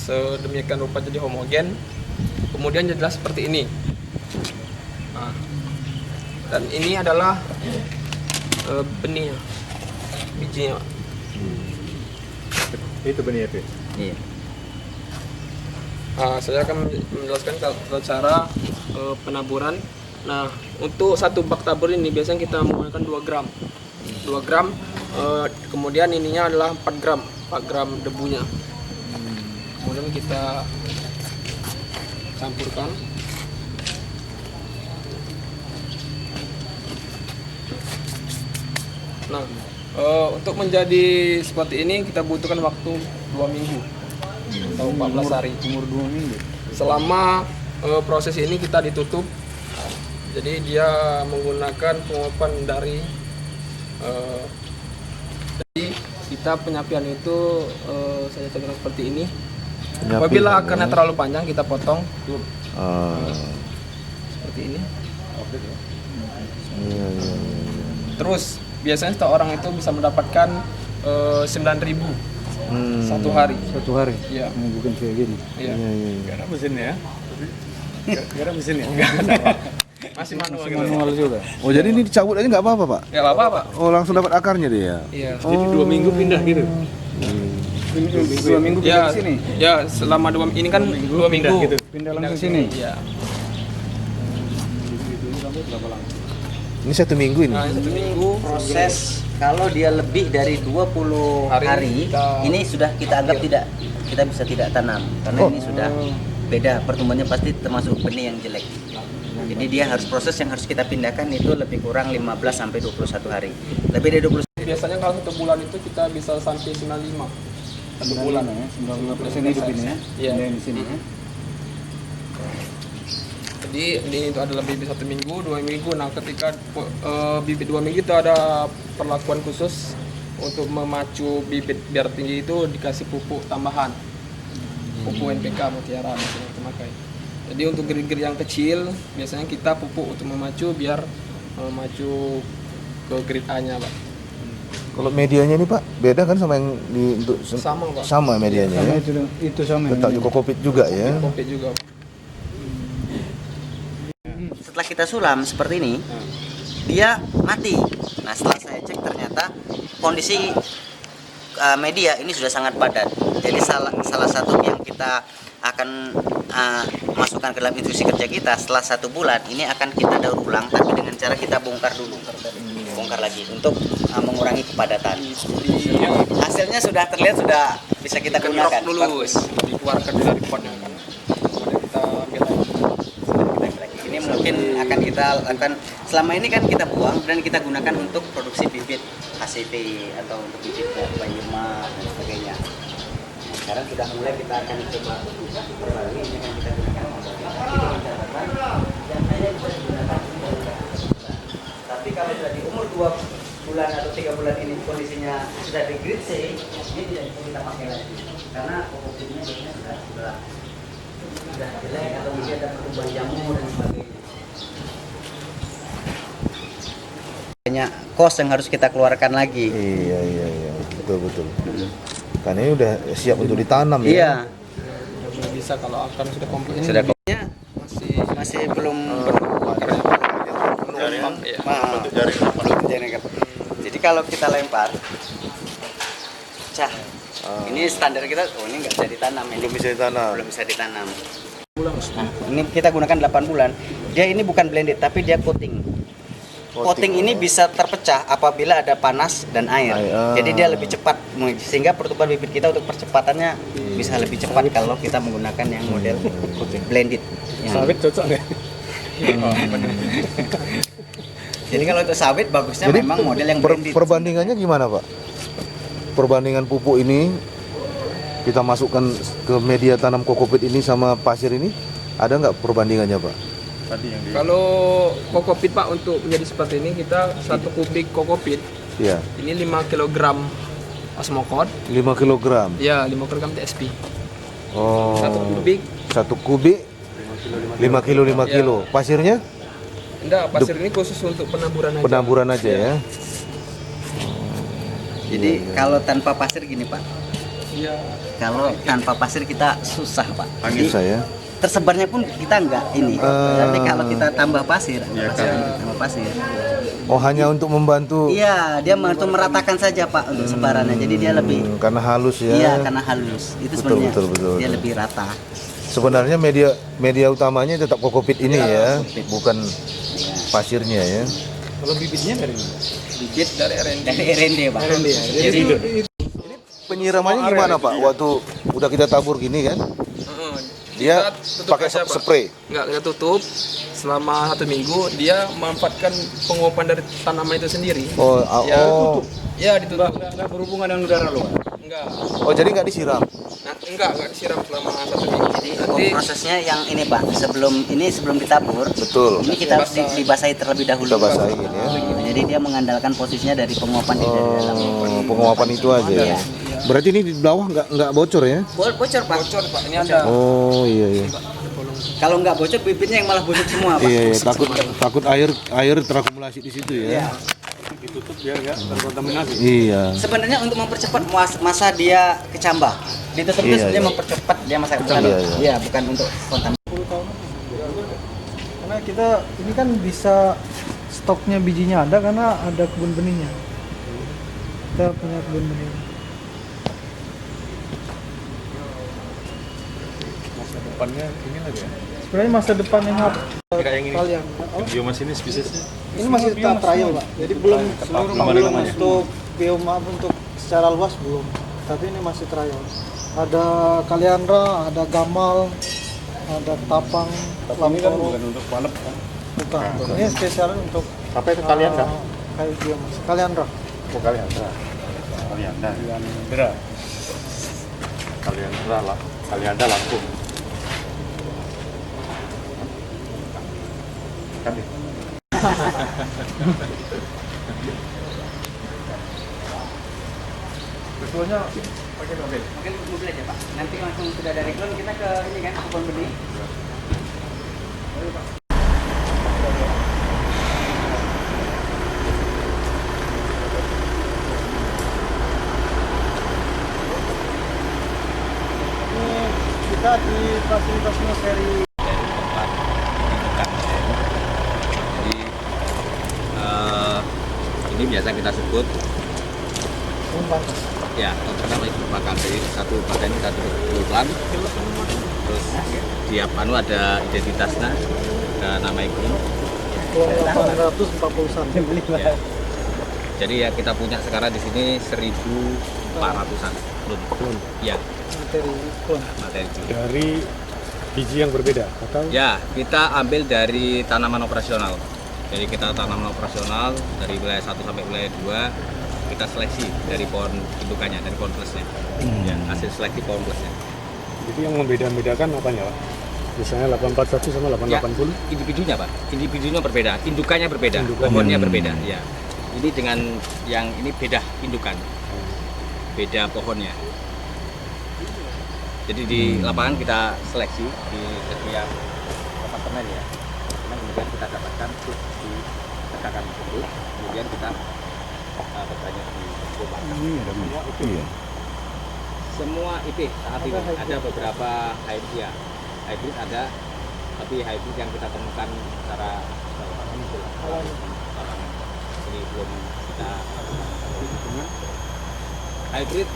sedemikian rupa jadi homogen, kemudian jadilah seperti ini. Nah, dan ini adalah benihnya, bijinya. Itu benih apa? Iya. Saya akan menjelaskan cara penaburan. Nah, untuk satu bak tabur ini biasanya kita menggunakan 2 gram. 2 gram, kemudian ininya adalah 4 gram debunya. Kemudian kita campurkan. Nah, untuk menjadi seperti ini kita butuhkan waktu 2 minggu atau 14 hari. Umur 2 minggu. Selama proses ini kita ditutup, jadi dia menggunakan penguapan dari jadi kita penyapian itu saya contohkan seperti ini. Apabila akarnya terlalu panjang kita potong seperti ini. Terus biasanya setiap orang itu bisa mendapatkan 9.000 satu hari. Satu hari? Iya. Bukan kayak gini? Iya. Gak ada mesinnya ya? Gak ada mesinnya? Enggak ada, Pak. Masih manual gitu. Manual juga? Oh, jadi ini dicabut aja nggak apa-apa, Pak? Nggak apa-apa, Pak. Oh, langsung dapat akarnya dia? Iya. Jadi 2 minggu pindah gitu? 2 minggu pindah Ya, ke sini? ya selama 2 ini kan 2 minggu. Gitu. Pindah langsung sini? Iya. Ini 1 minggu ini? Nah, 1 minggu. Proses kalau dia lebih dari 20 hari, ini sudah kita anggap kita bisa tidak tanam karena ini sudah beda pertumbuhannya, pasti termasuk benih yang jelek. Jadi dia harus proses yang harus kita pindahkan itu lebih kurang 15 sampai 21 hari. Lebih dari 20. Biasanya kalau 1 bulan itu kita bisa sampai 95. 1 bulan ya? 95% hidup ini ya? Iya. Pindah di sini ya? Jadi ini itu adalah bibit 1 minggu, 2 minggu. Nah, ketika bibit 2 minggu itu ada perlakuan khusus untuk memacu bibit biar tinggi, itu dikasih pupuk tambahan. Pupuk NPK Mutiara misalnya kita pakai. Jadi untuk gerit-gerit yang kecil biasanya kita pupuk untuk memacu biar memacu ke gerit A-nya, Pak. Kalau medianya ini, Pak, beda kan sama yang di untuk Sama, Pak. sama medianya ya? Itu sama. Letak juga kokopit juga ya? Kopi juga. Setelah kita sulam seperti ini, dia mati. Nah, setelah saya cek ternyata kondisi media ini sudah sangat padat. Jadi salah satu yang kita akan masukkan ke dalam instruksi kerja kita setelah 1 bulan ini akan kita daur ulang, tapi dengan cara kita bongkar dulu, bongkar lagi untuk mengurangi kepadatan. Hasilnya sudah terlihat, sudah bisa kita gunakan. Dulu dikeluarkan dari potnya kan. Kemudian kita ambil lagi. Ini mungkin akan kita lakukan selama ini kan kita buang dan kita gunakan untuk produksi bibit HCP atau untuk bibit Bayuma dan sebagainya. Sekarang sudah mulai kita akan coba perbarui, ini akan kita gunakan dengan catatan yang hanya bisa digunakan tapi kalau sudah di umur 2 bulan atau 3 bulan ini kondisinya sudah di grade C, ini tidak bisa kita pakai lagi karena kokopitnya biasanya sudah jelek atau mungkin ada pertumbuhan jamur dan sebagainya. Banyak kos yang harus kita keluarkan lagi. Iya, betul. Karena ini udah siap untuk ditanam ya? Iya. Sudah bisa kalau akar sudah komplit. Sudah kopnya masih belum Jadi kalau kita lempar, ini standar kita, ini nggak bisa ditanam. Belum bisa ditanam. Belum bisa ditanam. Nah, ini kita gunakan 8 bulan. Dia ini bukan blended, tapi dia coating. Coating ini bisa terpecah apabila ada panas dan air. Jadi dia lebih cepat, sehingga pertumbuhan bibit kita untuk percepatannya bisa lebih cepat kalau kita menggunakan yang model blended. Sawit cocok nggak? Jadi kalau untuk sawit bagusnya Jadi memang model yang blended. perbandingannya gimana, Pak? Perbandingan pupuk ini kita masukkan ke media tanam kokopit ini sama pasir ini, ada nggak perbandingannya, Pak? Kalau kokopit, Pak, untuk menjadi seperti ini kita 1 kubik kokopit Iya. ini 5 kg osmokot. 5 kg. Ya, 5 kg TSP. Oh. 1 kubik. 1 kubik 5 kilo 5 Ya. kilo. Pasirnya? Enggak, pasir ini khusus untuk penaburan aja. Penaburan aja ya. Jadi kalau tanpa pasir gini Pak, Iya. Kalau tanpa pasir kita susah Pak. Jadi Susah ya. tersebarnya pun kita nggak ini. Tapi kalau kita tambah pasir, tambah pasir. Oh, hanya untuk membantu. Iya, dia membantu meratakan saja Pak untuk sebarannya. Jadi dia lebih, Karena halus ya. iya karena halus. Itu Betul, sebenarnya betul. dia lebih rata. Sebenarnya media utamanya tetap kokopit ini ya, bukan pasirnya ya. Kalau bibitnya dari mana? Bibit Dari R&D. dari R&D Pak. Jadi Penyiramannya gimana Pak? Waktu udah kita tabur gini kan, Heeh. dia Kita tutup pakai aja, Pak. spray. Enggak, kita tutup selama 1 minggu. Dia memanfaatkan penguapan dari tanaman itu sendiri. Oh, Ya, oh, Ya ditutup. Nggak berhubungan dengan udara luar. Enggak. oh, jadi nggak disiram. Nah, enggak disiram selama 1 minggu. Jadi Nanti prosesnya yang ini Pak, sebelum ditabur, Betul. ini kita harus dibasahi terlebih dahulu. Kita basahin ya. Jadi dia mengandalkan posisinya dari penguapan dari dalam. Oh, penguapan itu aja ya. Berarti ini di bawah nggak bocor ya? Bocor Pak. bocor Pak, ini ada. Oh iya. Kalau nggak bocor bibitnya yang malah busuk semua Pak. Iya, takut air terakumulasi di situ ya. Ditutup biar nggak terkontaminasi. Iya. Sebenarnya untuk mempercepat masa dia kecambah. Ditutup itu Iya, sebenarnya iya. mempercepat dia masa kecambah. Iya, iya. Iya, bukan untuk kontaminasi. Karena kita ini kan bisa stoknya bijinya ada karena ada kebun benihnya. Kita punya kebun benih. Masa depannya ini lagi ya. Sebenarnya masa depan yang harus Kayak yang ini. kalian. Biomas ini spesiesnya. Ini masih tahap trial Pak. Jadi belum Gimana belum namanya? untuk bioma untuk secara luas belum. Tapi ini masih trial. Ada kaliandra, ada gamal, ada tapang, Tapi ini kan lamporo. bukan untuk panep kan. Bukan. Ini spesial untuk Apa itu kaliandra? kayu biomas. Kaliandra. Oh, kaliandra. Kaliandra. Kaliandra lah. Kaliandra Lampung. Kan ya? Betulnya Pakai mobil. Mungkin mobil aja Pak. Nanti langsung sudah dari klon kita ke ini kan kebun benih. ini kita di fasilitas seri dari tempat indukan. Jadi ini biasa kita sebut umpan. ya pertama itu bakal dari satu bagian kita tutup pelan, terus tiap ada identitasnya, ada nama iklim. 841 Ya. Jadi ya kita punya sekarang di sini 1.400-an klon. Ya, materi klon. materi klon. Dari biji yang berbeda atau Ya, kita ambil dari tanaman operasional. Jadi kita tanaman operasional dari wilayah 1 sampai wilayah 2 kita seleksi dari pohon indukannya, dari pohon plusnya. Ya, hasil seleksi pohon plusnya. itu yang membedakan apanya Pak? Misalnya 841 sama Ya, 880. individunya Pak, individunya berbeda, indukannya berbeda, Indukannya. pohonnya berbeda. Ya, ini dengan yang ini beda indukan, beda pohonnya. Jadi di lapangan kita seleksi di setiap apartemen ya, kemudian kita dapatkan terus ditegakkan dulu, kemudian kita bertanya di rumah. Iya. Semua IP saat ini ada beberapa hybrid ya, hybrid ada, tapi hybrid yang kita temukan secara lapangan ini belum kita hybrid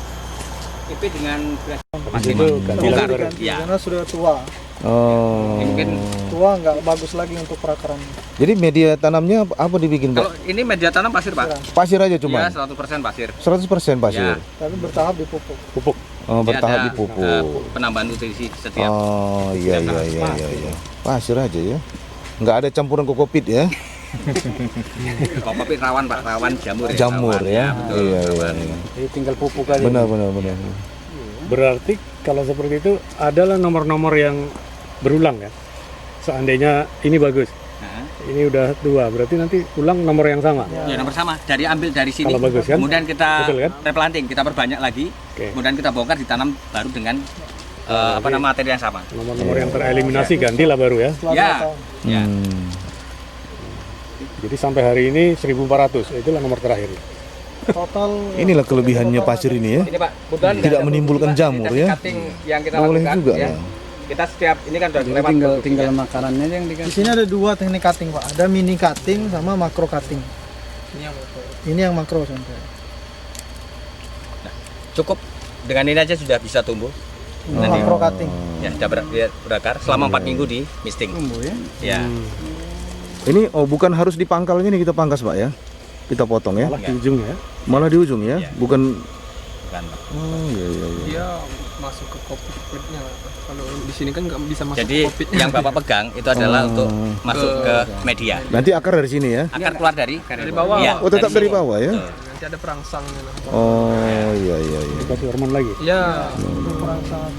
IP dengan beras masih itu bongkar. bongkar. Ya. Karena sudah tua. Oh. Ini mungkin Tua nggak bagus lagi untuk perakarannya. Jadi media tanamnya apa dibikin kalau Pak? ini media tanam pasir Pak. Pasir aja Ya cuma. 100% pasir. 100% pasir. Ya. Tapi bertahap dipupuk. Pupuk. Oh, Dia bertahap ada, dipupuk. penambahan nutrisi setiap. Oh, iya setiap iya tahun. iya iya. Pasir aja ya. Nggak ada campuran kokopit ya. Kopi rawan Pak, rawan jamur ya. Jamur rawan, ya. betul, Iya iya. rawan. iya. Jadi tinggal pupuk aja. Benar benar benar. Berarti kalau seperti itu adalah nomor-nomor yang berulang ya. Seandainya ini bagus, Nah. ini udah 2, berarti nanti ulang nomor yang sama. Ya nomor sama, ambil dari sini, Kalau bagus kan? kemudian kita Betul kan? replanting, kita perbanyak lagi, Oke. kemudian kita bongkar ditanam baru dengan materi yang sama. Nomor-nomor yang tereliminasi gantilah baru ya. Setelah Ya. 2 tahun. Ya, Hmm. Jadi sampai hari ini 1400, itulah nomor terakhir. total Inilah kelebihannya pasir ini ya. Ini Pak, kebetulan Tidak menimbulkan jamur teknik ya. cutting yang kita Boleh lakukan juga ya. ya. Kita setiap ini kan udah Jadi lewat tinggal produksinya. makanannya aja yang di dikasih. sini ada 2 teknik cutting Pak, ada mini cutting sama makro cutting. Ini yang makro sampai. Cukup dengan ini aja sudah bisa tumbuh. Nanti Makro cutting. ya sudah berakar selama 4 minggu di misting. Tumbuh ya. Ya. Ini bukan harus dipangkalnya nih kita pangkas Pak ya. Kita potong ya. Malah di ujung ya. Malah di ujung ya. Iya. Bukan. Kan. Oh iya iya. iya. Dia masuk ke kokpitnya. Kalau di sini kan nggak bisa masuk Jadi ke kokpitnya. yang Bapak pegang itu adalah untuk masuk ke media. Nanti akar dari sini ya. Akar keluar dari bawah. Iya, Oh tetap dari sini. bawah ya. Betul. Nanti ada perangsangnya. Oh iya iya iya. Dikasih hormon lagi. Ya, Kurang sangat.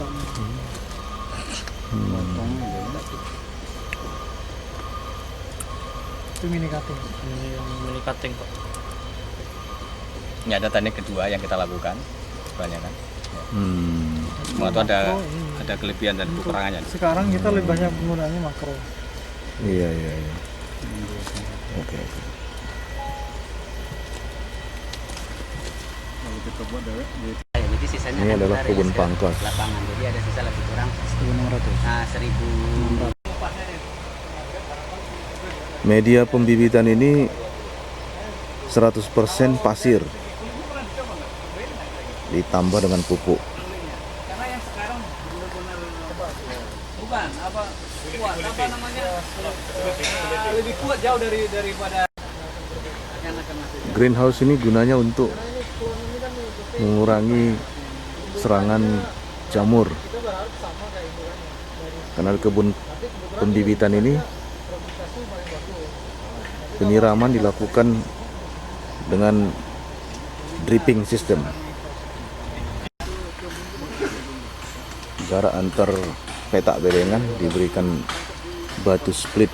Itu mini cutting. Ini ada teknik kedua yang kita lakukan kebanyakan. Hmm. Semua itu ada kelebihan dan kekurangannya. Sekarang kita lebih banyak penggunaannya makro. Iya iya iya. Oke. Oke. Jadi sisanya Ini kan adalah kita kebun rilis ke pangkas. lapangan, jadi ada sisa lebih kurang 1.000. Media pembibitan ini 100% pasir ditambah dengan pupuk. Lebih kuat jauh daripada Greenhouse ini gunanya untuk mengurangi serangan jamur. Karena di kebun pembibitan ini penyiraman dilakukan dengan dripping system. Jarak antar petak bedengan diberikan batu split.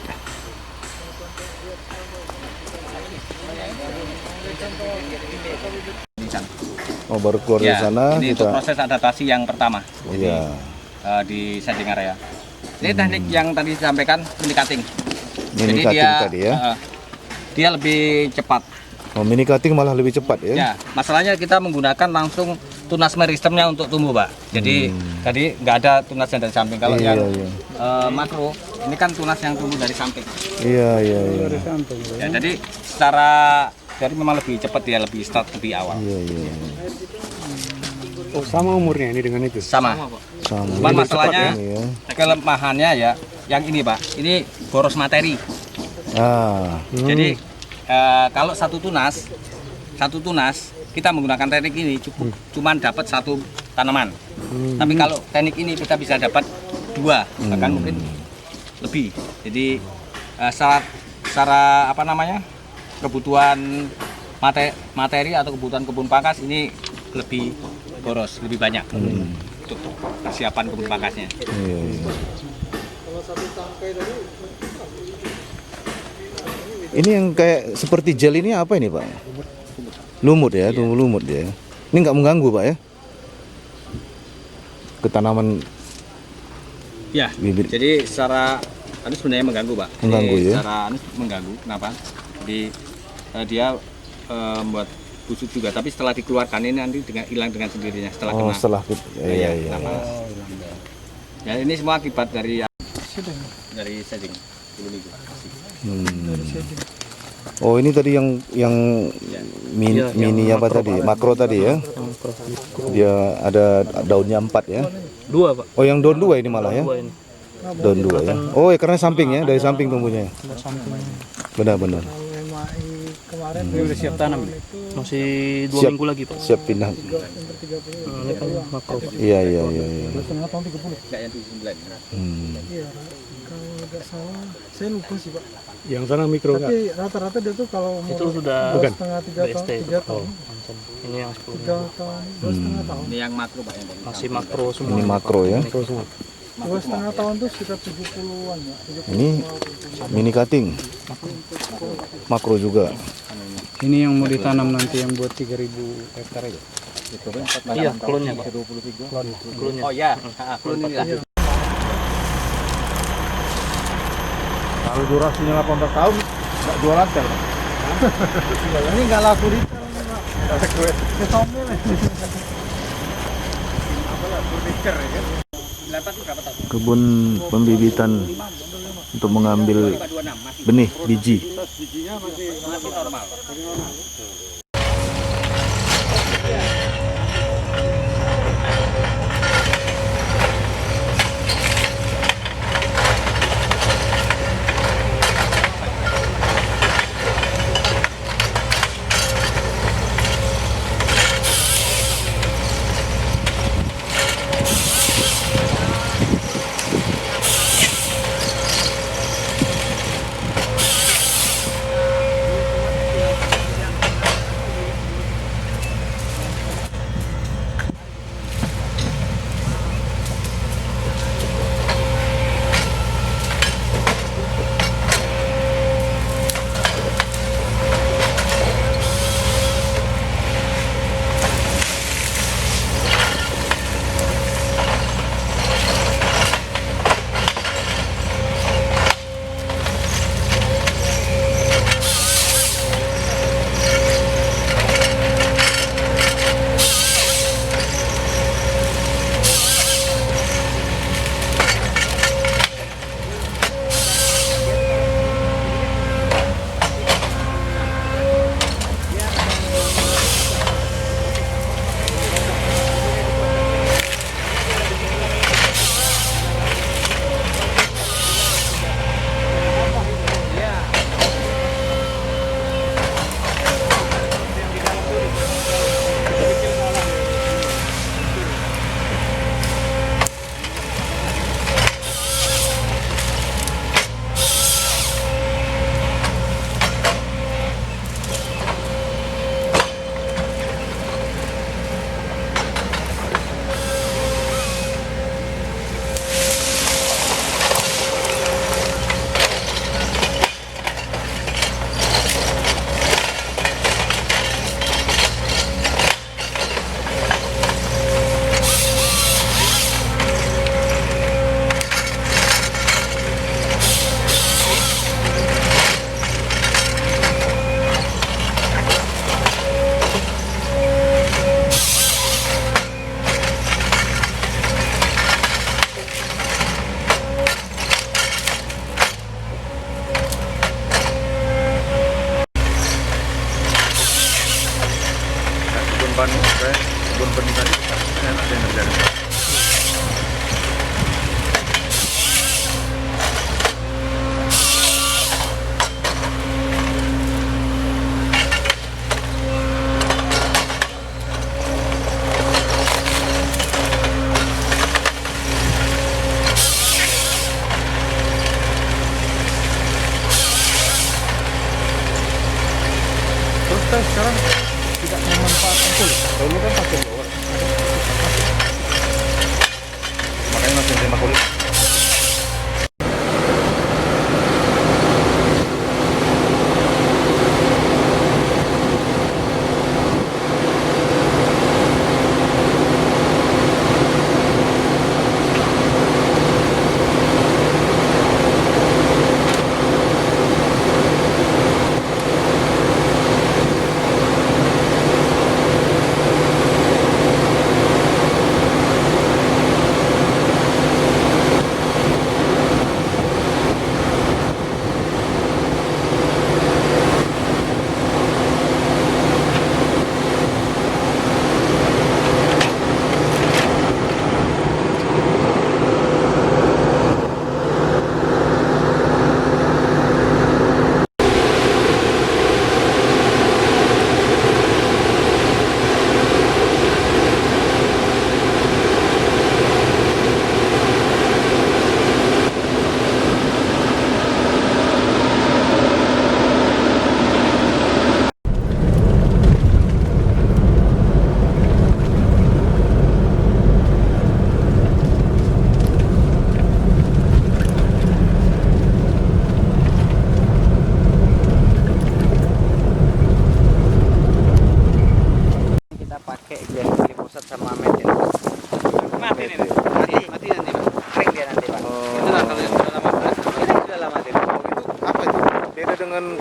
Oh baru keluar dari sana ini untuk kita. proses adaptasi yang pertama. Iya. Di setting area. Ini teknik yang tadi disampaikan mini cutting. Mini cutting tadi ya. Dia lebih cepat. Oh mini cutting malah lebih cepat ya. Ya, masalahnya kita menggunakan langsung tunas meristemnya untuk tumbuh, Pak. Jadi tadi nggak ada tunasnya dari samping. Kalau Iya, yang iya. makro, ini kan tunas yang tumbuh dari samping. Iya iya iya. Ya, jadi jadi memang lebih cepat, dia lebih start lebih awal. Iya iya. Oh, sama umurnya ini dengan itu. Sama. Sama. Cuman Lebih masalahnya cepat ini ya. kelemahannya ya, yang ini, Pak. Ini boros materi. Ah. Jadi kalau satu tunas kita menggunakan teknik ini cuman dapat satu tanaman. Tapi kalau teknik ini kita bisa dapat 2, bahkan mungkin lebih. Jadi secara apa namanya, kebutuhan materi atau kebutuhan kebun pangkas ini lebih boros, lebih banyak untuk persiapan kebun pangkasnya. Iya iya. Ini yang kayak seperti gel ini apa ini Pak? Lumut ya, tumbuh lumut ya. Ini nggak mengganggu Pak ya? Ke tanaman Ya, bibit. jadi secara sebenarnya mengganggu, Pak. Mengganggu, Jadi ya? Secara mengganggu, kenapa? Jadi dia membuat busuk juga, tapi setelah dikeluarkan ini nanti hilang dengan sendirinya setelah Oh kena. setelah iya iya. kena panas. Ya ini semua akibat dari setting dulu itu. Oh ini tadi yang mini apa tadi? Makro tadi ya? Dia ada daunnya 4 ya? 2, Pak. Oh yang daun 2 ini malah ya? Daun 2 ya? Oh ya karena samping ya, dari samping tumbuhnya. Benar-benar. Kemarin Ini udah siap tanam. Masih 2 Siap. minggu lagi, Pak. Siap pindah. Ini kan makro, Pak. Iya iya iya. iya. setengah tahun 30. Enggak yang 79. Iya, kalau nggak salah, saya lupa sih Pak. Yang sana mikro nggak? Tapi rata-rata dia tuh kalau umur Itu sudah Bukan. setengah 3 tahun, 3 tahun, ini yang 10. 3 tahun, 2,5 tahun. Ini yang makro, Pak, yang tadi. Masih makro semua. Ini makro ya. Mikro semua. 2,5 tahun tuh sekitar 70-an ya. 70. Ini mini cutting. Makro juga. Ini yang mau ditanam nanti yang buat 3.000 hektar aja. Iya, klonnya, Pak. Klonnya. Oh iya, klon ini lah. Kalau durasinya 18 tahun nggak jualan tel. Ini nggak laku retail nih Pak. Kebun pembibitan untuk mengambil benih biji. Masih normal. Kebun benih tadi enak yang ngerjain. Terus teh sekarang tidak memanfaatkan kulit. Dulu kan pakai blower. Makanya langsung terima kulit.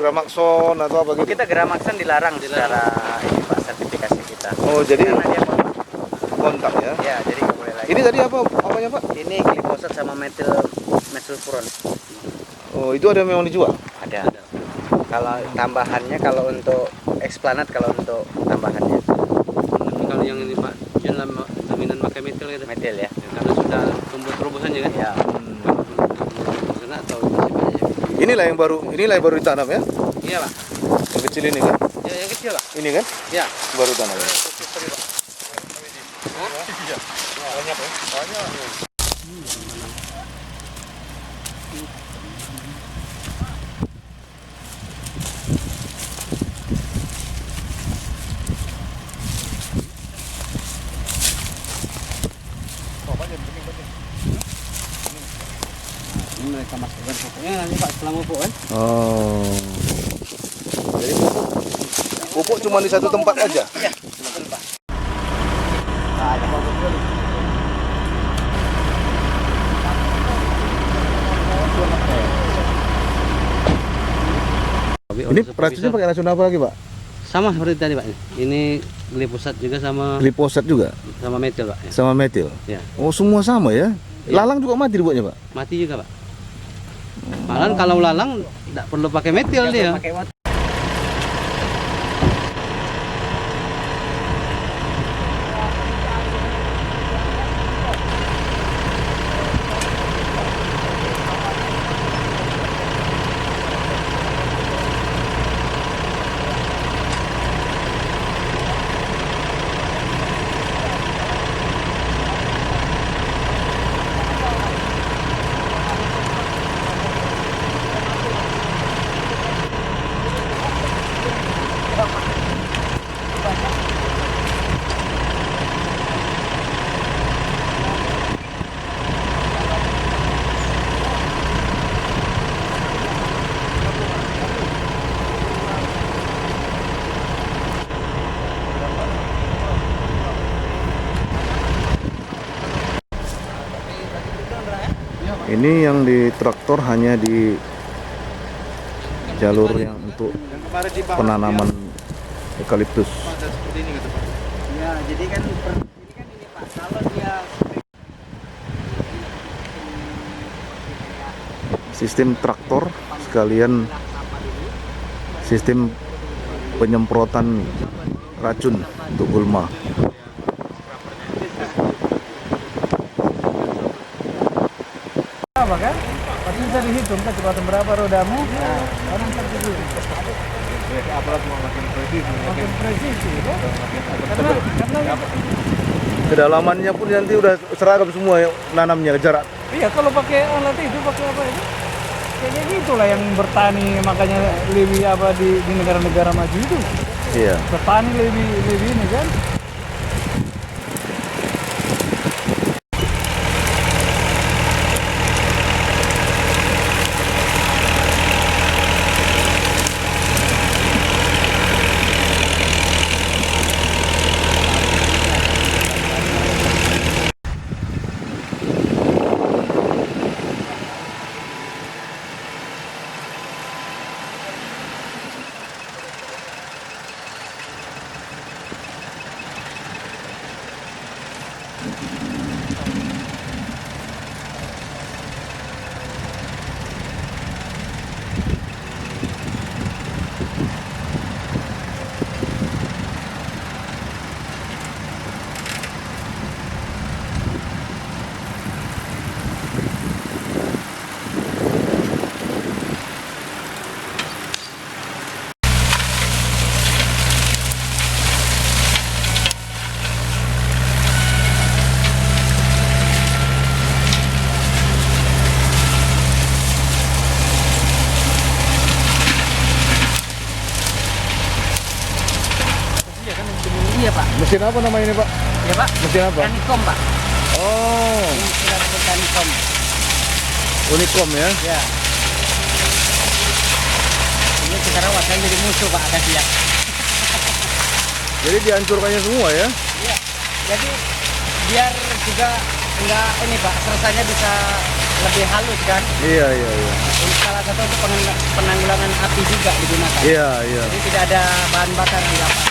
Gramaxon atau apa gitu? Kita Gramaxon dilarang secara ini Pak, sertifikasi kita. Oh, jadi Karena dia kontak. kontak ya? Ya, jadi nggak boleh lagi. Ini tadi apa apanya Pak? Ini glifosat sama metilfuron. Oh, itu ada memang dijual? Ada. Kalau tambahannya, kalau untuk Explanat, kalau untuk tambahannya Tapi kalau yang ini Pak, dia dominan pakai metil gitu. metil ya. Karena sudah tumbuh terobosan juga kan? Ya. Terobosan atau masih banyak ya? Inilah yang baru ditanam ya? Iya Pak. Yang kecil ini kan? Ya, yang kecil Pak. Ini kan? Ya. Baru tanam. Ya? Ini mereka masukkan pupuknya nanti Pak setelah pupuk kan? Oh. Jadi pupuk cuma di satu tempat aja? Ini racunnya pakai racun apa lagi Pak? Sama seperti tadi Pak. Ini glifosat juga sama Glifosat juga? metil Pak. Ya. Sama metil? Ya. Oh semua sama ya? Iya. Lalang juga mati dibuatnya Pak? Mati juga Pak. Malahan kalau lalang tidak perlu pakai metil dia. Ini yang di traktor hanya di jalur yang untuk penanaman eukaliptus. Ya, jadi kan ini Pak, kalau dia Sistem traktor sekalian sistem penyemprotan racun untuk gulma. Apa kan? Pasti bisa dihitung kecepatan berapa rodamu. Orang tertuju. Makin presisi kan? Karena Kedalamannya pun nanti udah seragam semua ya, nanamnya jarak. iya kalau pakai alat itu pakai apa itu? Kayaknya gitulah yang bertani, makanya lebih apa di negara-negara maju itu. Iya. Petani lebih ini kan. iya Pak. Mesin apa namanya ini Pak? Ya Pak. Mesin apa? Tanikom Pak. Oh, Ini kita pakai Tanikom. Unicom ya? Ya. Ini kita rawat kan jadi musuh Pak, kasihan. Jadi dihancurkannya semua ya? Iya. Jadi biar juga enggak ini Pak, rasanya bisa lebih halus kan. Iya, iya, iya. Ini salah satu untuk penanggulangan api juga digunakan. Iya, iya. Jadi tidak ada bahan bakar di lapangan.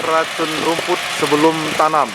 Racun rumput sebelum tanam.